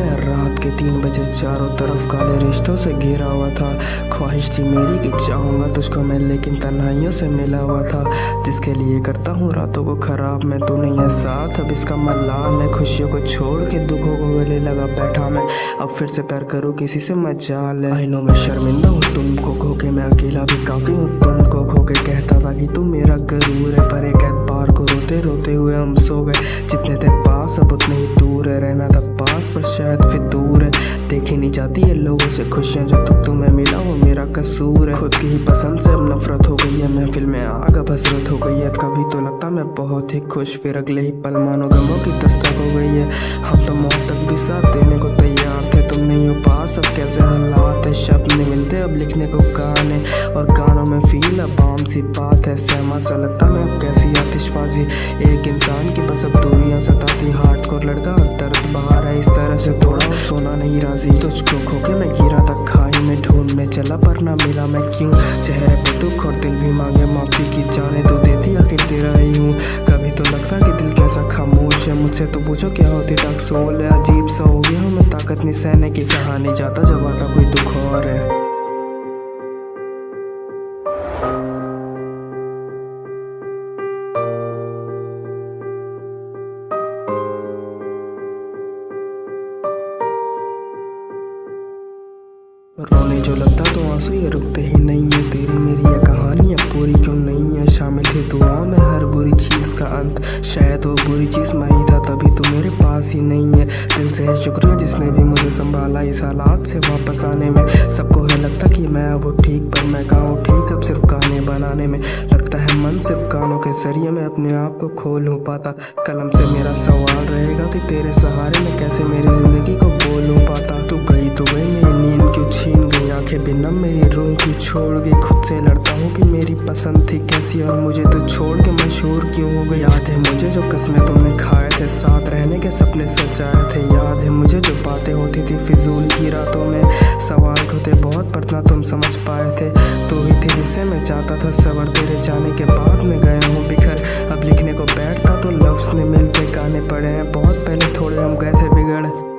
मैं रात के 3 बजे चारों तरफ काले रिश्तों से घिरा हुआ था। ख्वाहिश थी मेरी कि चाहूँगा तुझको मैं, लेकिन तन्हाइयों से मिला हुआ था। जिसके लिए करता हूँ रातों को खराब मैं, तू नहीं है साथ अब इसका मलाल है। खुशियों को छोड़ के दुखों को गले लगा बैठा मैं, अब फिर से प्यार करूँ किसी से मजाल है। आईनो मैं शर्मिंदा हूँ तुमको खो के, मैं अकेला भी काफ़ी हूँ तुमको खो के। कहता था कि तू मेरा गरूर है, पर एक एतबार को रोते रोते हुए हम सो गए। जितने थे पास अब उतने ही दूर है, रहना था पास पर शायद फिर दूर है। देखी नहीं जाती है लोगों से खुशियाँ, जो तुम तुम्हें मिला वो मेरा कसूर है। खुद की ही पसंद से अब नफरत हो गई है, महफिल में आग अब हसरत हो गई है। कभी तो लगता मैं बहुत ही खुश, फिर अगले ही पल मानो गमों की दस्तक हो गई है। हम तो मौत तक भी साथ देने को तैयार थे, तुम नहीं हो पास अब कैसे हालात है। शब्द नहीं मिलते अब लिखने को गाने, और गानों में फील अब आम सी बात है। सहमा सा लगता मैं अब कैसी आतिशबाजी, एक इंसान की बस अब दूरियां सताती। हार्ट को लड़का दर्द बाहर है इस तरह से थोड़ा सोना नहीं राजी। तुझको खो के मैं गिरा था खाई में, ढूंढने चला पर ना मिला मैं क्यों। चेहरे पे दुख और दिल भी मांगे माफी की, जाने तो देती आखिर तेरा ही हूँ। कभी तो लगता कि दिल कैसा खामोश है, मुझसे तो पूछो क्या होती डार्क सोल है। अजीब सा हो गया हूँ मैं, ताकत नहीं सहने की, सहा नहीं जाता जब आता कोई दुख और है। रोने जो लगता तो आंसू ये रुकते ही नहीं है। तेरी मेरी ये कहानी अब पूरी क्यों नहीं है, शामिल थी दुआ में हर बुरी चीज़ का अंत। शायद वो बुरी चीज़ मैं ही था, तभी तो मेरे पास ही नहीं है। दिल से है शुक्रिया जिसने भी मुझे संभाला इस हालात से वापस आने में। सबको है लगता कि मैं अब ठीक, पर मैं कहाँ हूँ ठीक अब सिर्फ गाने बनाने में। लगता है मन सिर्फ गानों के जरिए मैं अपने आप को खोल नहीं पाता। कलम से मेरा सवाल रहेगा कि तेरे सहारे में कैसे मेरी जिंदगी को बोल नहीं पाता। तू गई मेरी नींद क्यों छीन गई, आंखें बिना मेरी रूह क्यों छोड़ गई। खुद से लड़ता हूँ कि मेरी पसंद थी कैसी, और मुझे तो छोड़ के मशहूर क्यों हो गई। याद है मुझे जो कसमें तुमने खाए थे, साथ रहने के सपने सजाए थे। याद है मुझे जो बातें होती थी फिजूल की रातों में, सवाल होते बहुत पर ना तुम समझ पाए थे। तू ही थी जिससे मैं चाहता था सबर, तेरे जाने के बाद मैं गया हूँ बिखर। अब लिखने को बैठता तो लफ्ज़ नहीं मिलते, गाने पड़े हैं बहुत पहले थोड़े हम गए थे बिगड़।